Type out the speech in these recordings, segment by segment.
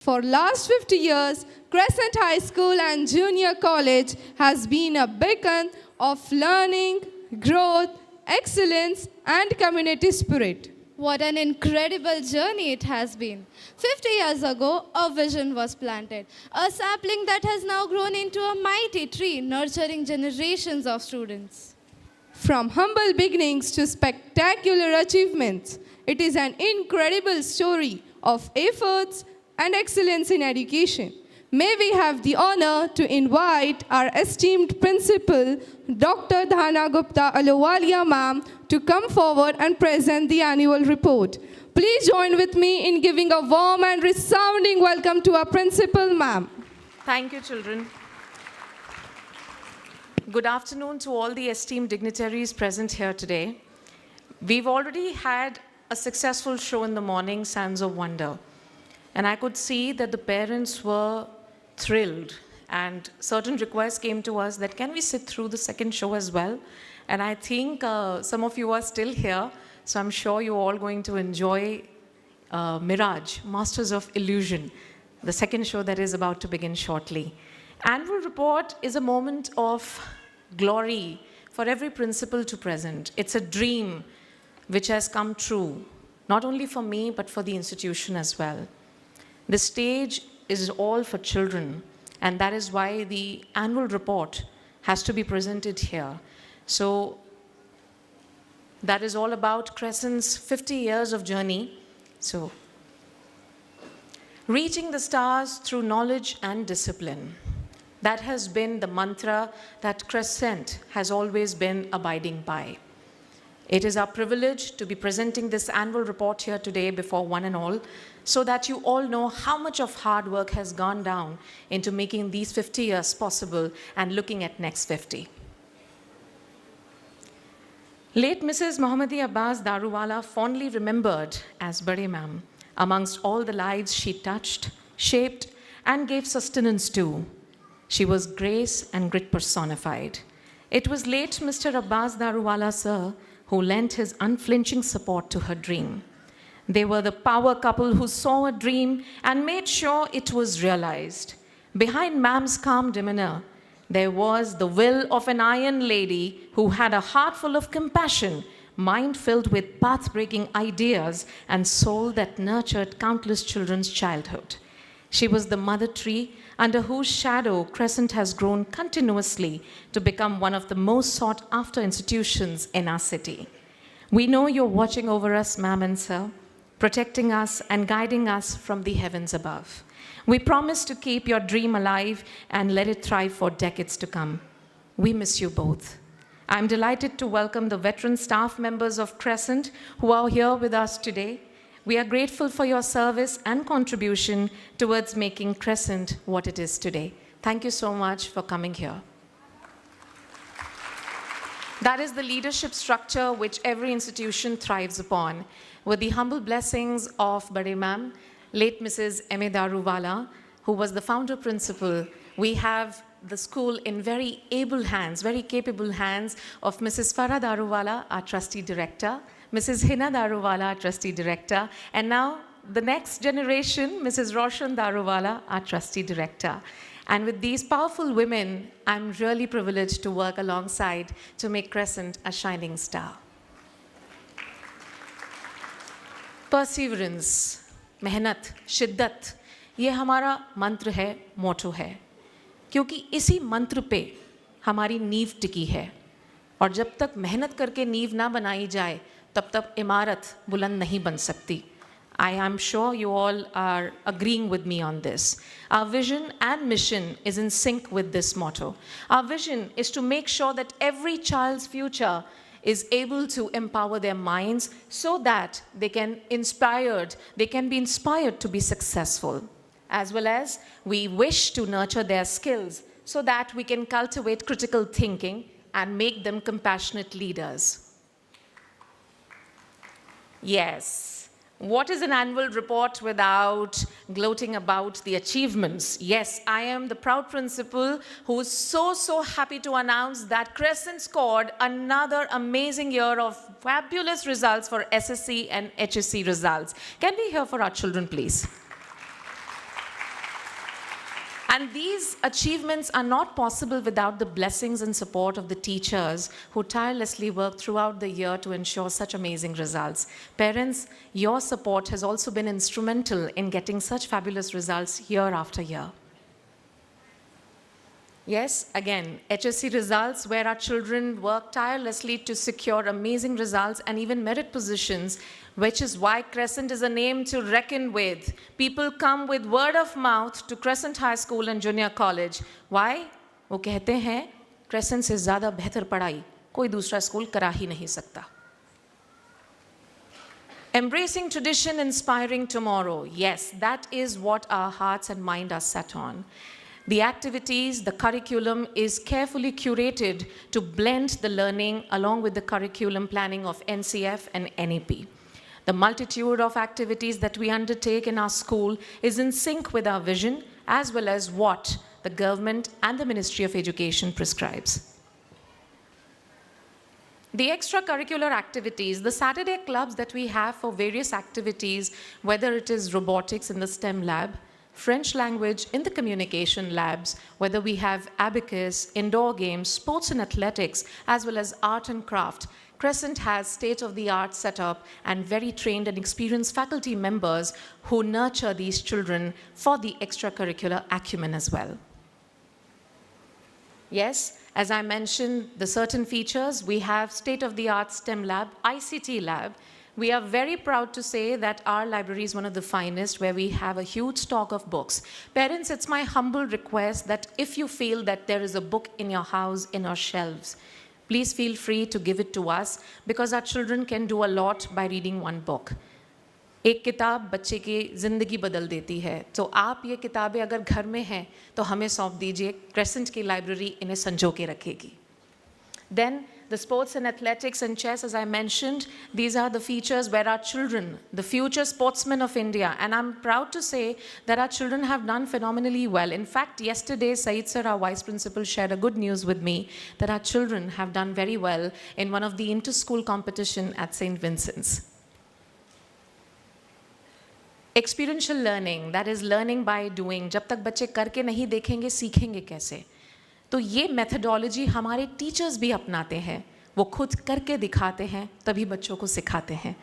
For last 50 years, Crescent High School and Junior College has been a beacon of learning, growth, excellence, and community spirit. What an incredible journey it has been. 50 years ago, a vision was planted, a sapling that has now grown into a mighty tree, nurturing generations of students. From humble beginnings to spectacular achievements, it is an incredible story of efforts and excellence in education. May we have the honor to invite our esteemed principal, Dr. Dhana Gupta Alowalia ma'am, to come forward and present the annual report. Please join with me in giving a warm and resounding welcome to our principal ma'am. Thank you, children. Good afternoon to all the esteemed dignitaries present here today. We've already had a successful show in the morning, Sands of Wonder. And I could see that the parents were thrilled, and certain requests came to us that can we sit through the second show as well? And I think some of you are still here, so I'm sure you're all going to enjoy Mirage, Masters of Illusion, the second show that is about to begin shortly. Annual report is a moment of glory for every principal to present. It's a dream which has come true, not only for me, but for the institution as well. The stage is all for children, and that is why the annual report has to be presented here. So that is all about Crescent's 50 years of journey. So, reaching the stars through knowledge and discipline. That has been the mantra that Crescent has always been abiding by. It is our privilege to be presenting this annual report here today before one and all, so that you all know how much of hard work has gone down into making these 50 years possible and looking at next 50. Late Mrs. Mohammadi Abbas Daruwala, fondly remembered as Bade Ma'am, amongst all the lives she touched, shaped, and gave sustenance to. She was grace and grit personified. It was late Mr. Abbas Daruwala, sir, who lent his unflinching support to her dream. They were the power couple who saw a dream and made sure it was realized. Behind Ma'am's calm demeanor, there was the will of an iron lady who had a heart full of compassion, mind filled with path-breaking ideas, and soul that nurtured countless children's childhood. She was the mother tree under whose shadow Crescent has grown continuously to become one of the most sought-after institutions in our city. We know you're watching over us, ma'am and sir, protecting us and guiding us from the heavens above. We promise to keep your dream alive and let it thrive for decades to come. We miss you both. I'm delighted to welcome the veteran staff members of Crescent who are here with us today. We are grateful for your service and contribution towards making Crescent what it is today. Thank you so much for coming here. That is the leadership structure which every institution thrives upon. With the humble blessings of Bade Ma'am, late Mrs. M.A. Daruwala, who was the founder principal, we have the school in very able hands, very capable hands of Mrs. Farah Daruwala, our trustee director, Mrs. Hina Daruwala, our trustee director, and now the next generation, Mrs. Roshan Daruwala, our trustee director. And with these powerful women, I'm really privileged to work alongside to make Crescent a shining star. Perseverance, मेहनत, शिद्दत, ये हमारा मंत्र है, मोटो है, क्योंकि इसी मंत्र पे हमारी नींव टिकी है, और जब तक मेहनत करके नींव ना बनाई जाए, तब तक इमारत बुलंद नहीं बन सकती. I am sure you all are agreeing with me on this. Our vision and mission is in sync with this motto. Our vision is to make sure that every child's future is able to empower their minds so that they can be inspired to be successful. As well as we wish to nurture their skills so that we can cultivate critical thinking and make them compassionate leaders. Yes. What is an annual report without gloating about the achievements? Yes, I am the proud principal who is so happy to announce that Crescent scored another amazing year of fabulous results for SSC and HSC results. Can we hear for our children, please? And these achievements are not possible without the blessings and support of the teachers who tirelessly work throughout the year to ensure such amazing results. Parents, your support has also been instrumental in getting such fabulous results year after year. Yes, again, HSC results where our children work tirelessly to secure amazing results and even merit positions, which is why Crescent is a name to reckon with. People come with word of mouth to Crescent High School and Junior College. Why? वो कहते हैं, Crescent से ज़्यादा बेहतर पढ़ाई कोई दूसरा school करा ही नहीं सकता. Embracing tradition, inspiring tomorrow. Yes, that is what our hearts and mind are set on. The activities, the curriculum is carefully curated to blend the learning along with the curriculum planning of NCF and NEP. The multitude of activities that we undertake in our school is in sync with our vision as well as what the government and the Ministry of Education prescribes. The extracurricular activities, the Saturday clubs that we have for various activities, whether it is robotics in the STEM lab, French language in the communication labs, whether we have abacus, indoor games, sports and athletics, as well as art and craft, Crescent has state-of-the-art setup and very trained and experienced faculty members who nurture these children for the extracurricular acumen as well. Yes, as I mentioned, the certain features, we have state-of-the-art STEM lab, ICT lab. We are very proud to say that our library is one of the finest, where we have a huge stock of books. Parents, it's my humble request that if you feel that there is a book in your house, in your shelves, please feel free to give it to us, because our children can do a lot by reading one book. एक किताब बच्चे की ज़िंदगी बदल देती है, तो आप ये किताबें अगर घर में हैं तो हमें सौंप दीजिए, क्रेसेंट की लाइब्रेरी इन्हें संजो के रखेगी. Then the sports and athletics and chess, as I mentioned, these are the features where our children, the future sportsmen of India, and I'm proud to say that our children have done phenomenally well. In fact, yesterday, Saeed sir, our vice principal, shared a good news with me that our children have done very well in one of the inter-school competition at St. Vincent's. Experiential learning, that is learning by doing. जब तक बच्चे करके नहीं देखेंगे, सीखेंगे कैसे? तो ये मेथडोलॉजी हमारे टीचर्स भी अपनाते हैं, वो खुद करके दिखाते हैं, तभी बच्चों को सिखाते हैं.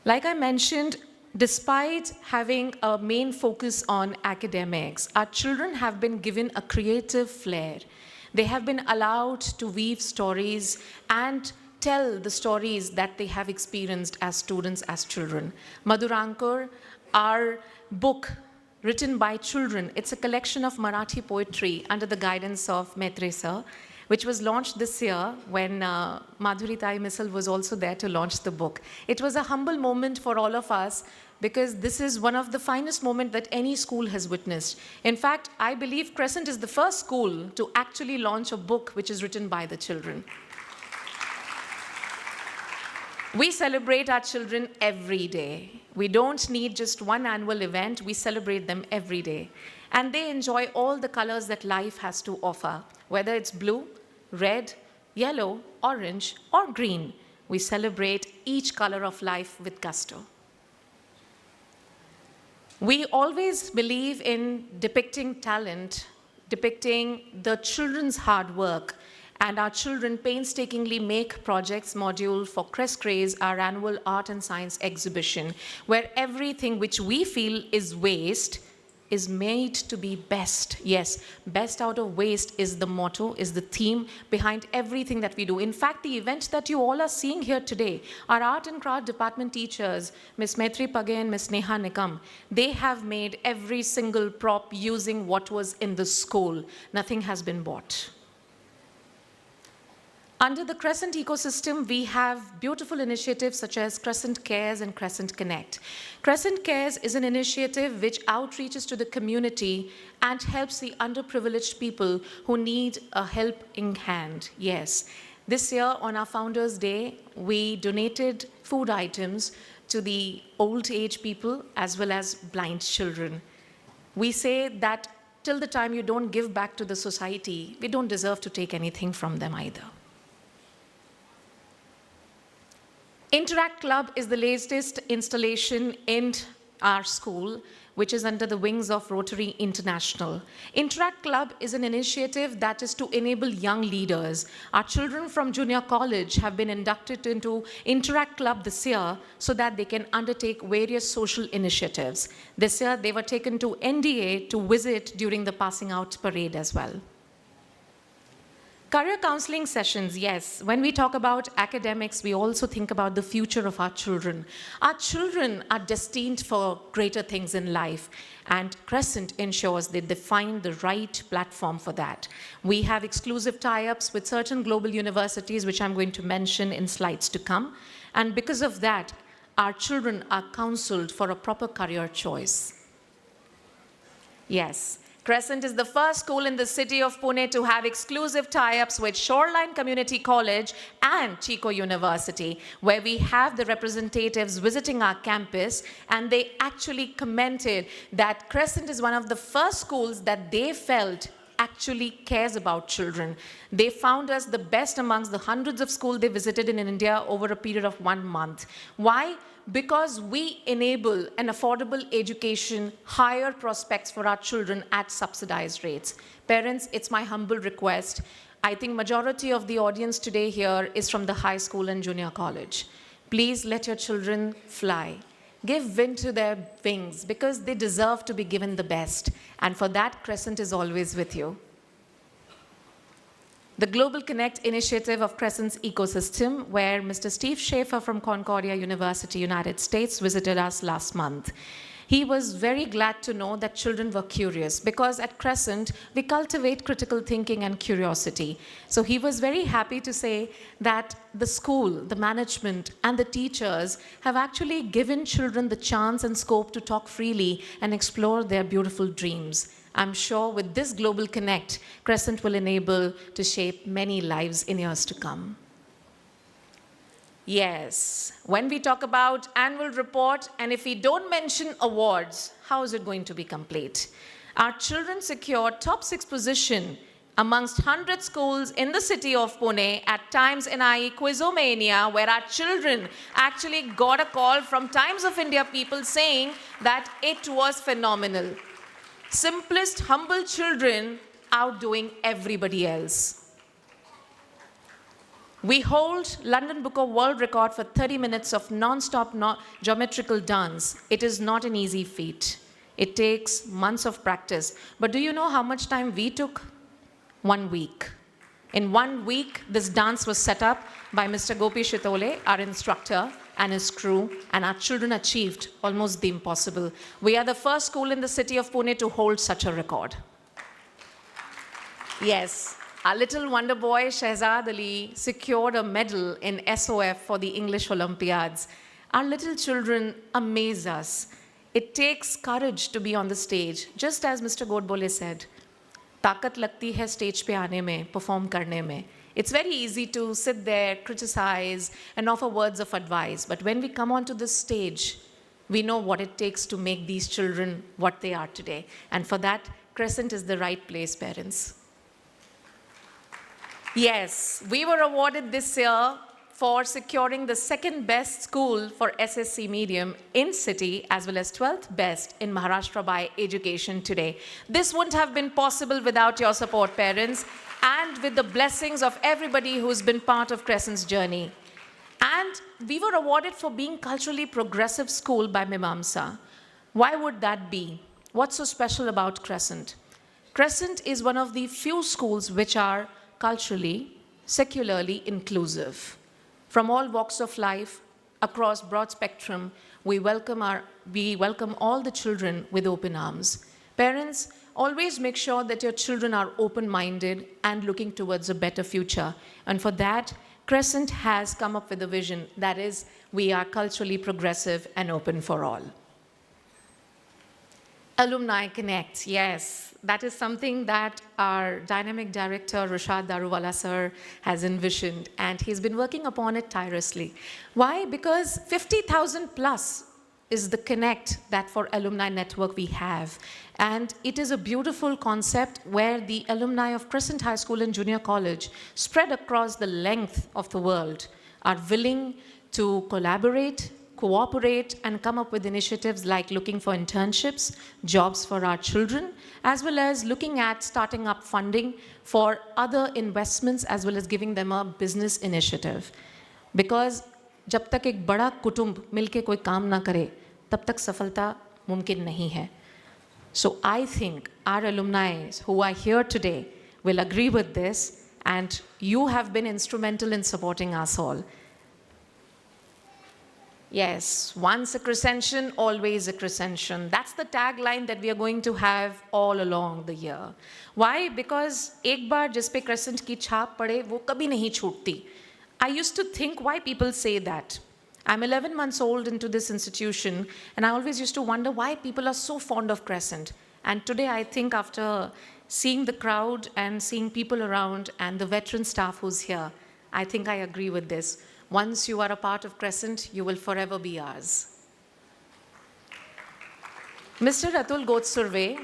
Like I mentioned, despite having a main focus on academics, our children have been given a creative flair. They have been allowed to weave stories and tell the stories that they have experienced as students, as children. Madhurankur, our book written by children, it's a collection of Marathi poetry under the guidance of Maitre sir, which was launched this year when Madhuri Tai Misal was also there to launch the book. It was a humble moment for all of us, because this is one of the finest moments that any school has witnessed. In fact, I believe Crescent is the first school to actually launch a book which is written by the children. We celebrate our children every day. We don't need just one annual event, we celebrate them every day. And they enjoy all the colors that life has to offer, whether it's blue, red, yellow, orange, or green. We celebrate each color of life with gusto. We always believe in depicting talent, depicting the children's hard work, and our children painstakingly make projects module for Crest Craze, our annual art and science exhibition, where everything which we feel is waste is made to be best. Yes, best out of waste is the motto, is the theme behind everything that we do. In fact, the event that you all are seeing here today, our art and craft department teachers, Ms. Maitri Page and Ms. Neha Nikam, they have made every single prop using what was in the school. Nothing has been bought. Under the Crescent ecosystem, we have beautiful initiatives such as Crescent Cares and Crescent Connect. Crescent Cares is an initiative which outreaches to the community and helps the underprivileged people who need a helping hand. Yes, this year on our Founders Day, we donated food items to the old age people as well as blind children. We say that till the time you don't give back to the society, we don't deserve to take anything from them either. Interact Club is the latest installation in our school, which is under the wings of Rotary International. Interact Club is an initiative that is to enable young leaders. Our children from junior college have been inducted into Interact Club this year so that they can undertake various social initiatives. This year, they were taken to NDA to visit during the passing out parade as well. Career counseling sessions, yes. When we talk about academics, we also think about the future of our children. Our children are destined for greater things in life, and Crescent ensures they define the right platform for that. We have exclusive tie-ups with certain global universities, which I'm going to mention in slides to come. And because of that, our children are counseled for a proper career choice. Yes. Crescent is the first school in the city of Pune to have exclusive tie-ups with Shoreline Community College and Chico University, where we have the representatives visiting our campus, and they actually commented that Crescent is one of the first schools that they felt actually cares about children. They found us the best amongst the hundreds of schools they visited in India over a period of 1 month. Why? Because we enable an affordable education, higher prospects for our children at subsidized rates. Parents, it's my humble request. I think majority of the audience today here is from the high school and junior college. Please let your children fly. Give wind to their wings because they deserve to be given the best. And for that, Crescent is always with you. The Global Connect initiative of Crescent's ecosystem, where Mr. Steve Schaefer from Concordia University, United States, visited us last month. He was very glad to know that children were curious because at Crescent, we cultivate critical thinking and curiosity. So he was very happy to say that the school, the management, and the teachers have actually given children the chance and scope to talk freely and explore their beautiful dreams. I'm sure with this Global Connect, Crescent will enable to shape many lives in years to come. Yes, when we talk about annual report, and if we don't mention awards, how is it going to be complete? Our children secured top 6 position amongst 100 schools in the city of Pune at Times NIE Quizomania, where our children actually got a call from Times of India people saying that it was phenomenal. Simplest, humble children outdoing everybody else. We hold London Book of World Record for 30 minutes of non-stop geometrical dance. It is not an easy feat. It takes months of practice. But do you know how much time we took? 1 week. In 1 week, this dance was set up by Mr. Gopi Shitole, our instructor, and his crew, and our children achieved almost the impossible. We are the first school in the city of Pune to hold such a record. Yes. Our little wonder boy, Shehzad Ali, secured a medal in SOF for the English Olympiads. Our little children amaze us. It takes courage to be on the stage. Just as Mr. Godbole said, ताकत लगती है stage पे आने में, perform करने में. It's very easy to sit there, criticize, and offer words of advice. But when we come onto this stage, we know what it takes to make these children what they are today. And for that, Crescent is the right place, parents. Yes, we were awarded this year for securing the 2nd best school for SSC medium in city as well as 12th best in Maharashtra by Education Today. This wouldn't have been possible without your support, parents, and with the blessings of everybody who's been part of Crescent's journey. And we were awarded for being culturally progressive school by Mimamsa. Why would that be? What's so special about Crescent? Crescent is one of the few schools which are culturally, secularly inclusive. From all walks of life, across broad spectrum, we welcome all the children with open arms. Parents, always make sure that your children are open-minded and looking towards a better future. And for that, Crescent has come up with a vision that is, we are culturally progressive and open for all. Alumni Connect, yes. That is something that our dynamic director, Rashad Daruwala sir, has envisioned, and he's been working upon it tirelessly. Why? Because 50,000 plus is the connect that for alumni network we have. And it is a beautiful concept where the alumni of Crescent High School and Junior College, spread across the length of the world, are willing to collaborate, cooperate and come up with initiatives like looking for internships, jobs for our children, as well as looking at starting up funding for other investments, as well as giving them a business initiative. Because जब तक एक बड़ा कुटुंब मिलके कोई काम ना करे, तब तक सफलता मुमकिन नहीं है. So I think our alumni who are here today will agree with this, and you have been instrumental in supporting us all. Yes, once a Crescentian, always a Crescentian. That's the tagline that we are going to have all along the year. Why? Because एक बार जिस पे Crescent की छाप पड़े, वो कभी नहीं छूटती. I used to think why people say that. I'm 11 months old into this institution, and I always used to wonder why people are so fond of Crescent. And today I think after seeing the crowd and seeing people around and the veteran staff who's here, I think I agree with this. Once you are a part of Crescent, you will forever be ours. Mr. Atul Gotsurve,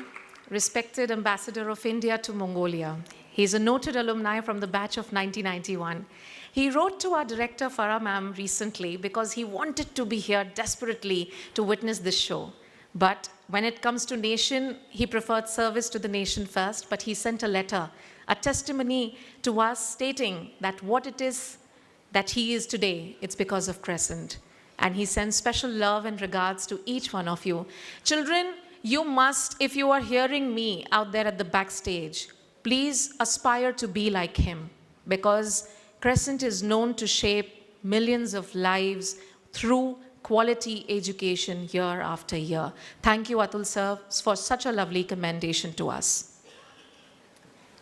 respected Ambassador of India to Mongolia. He's a noted alumni from the batch of 1991. He wrote to our director, Farah ma'am, recently because he wanted to be here desperately to witness this show. But when it comes to nation, he preferred service to the nation first, but he sent a letter, a testimony to us stating that what it is that he is today, it's because of Crescent. And he sends special love and regards to each one of you. Children, you must, if you are hearing me out there at the backstage, please aspire to be like him, because Crescent is known to shape millions of lives through quality education year after year. Thank you, Atul sir, for such a lovely commendation to us.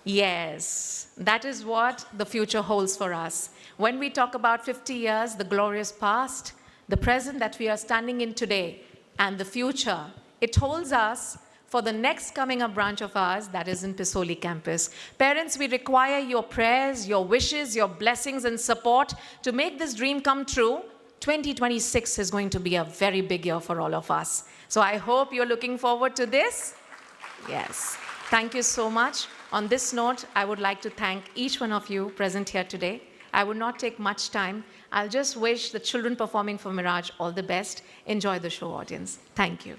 Yes, that is what the future holds for us. When we talk about 50 years, the glorious past, the present that we are standing in today, and the future, it holds us for the next coming up branch of ours, that is in Pisoli campus. Parents, we require your prayers, your wishes, your blessings and support to make this dream come true. 2026 is going to be a very big year for all of us. So I hope you're looking forward to this. Yes. Thank you so much. On this note, I would like to thank each one of you present here today. I would not take much time. I'll just wish the children performing for Mirage all the best. Enjoy the show, audience. Thank you.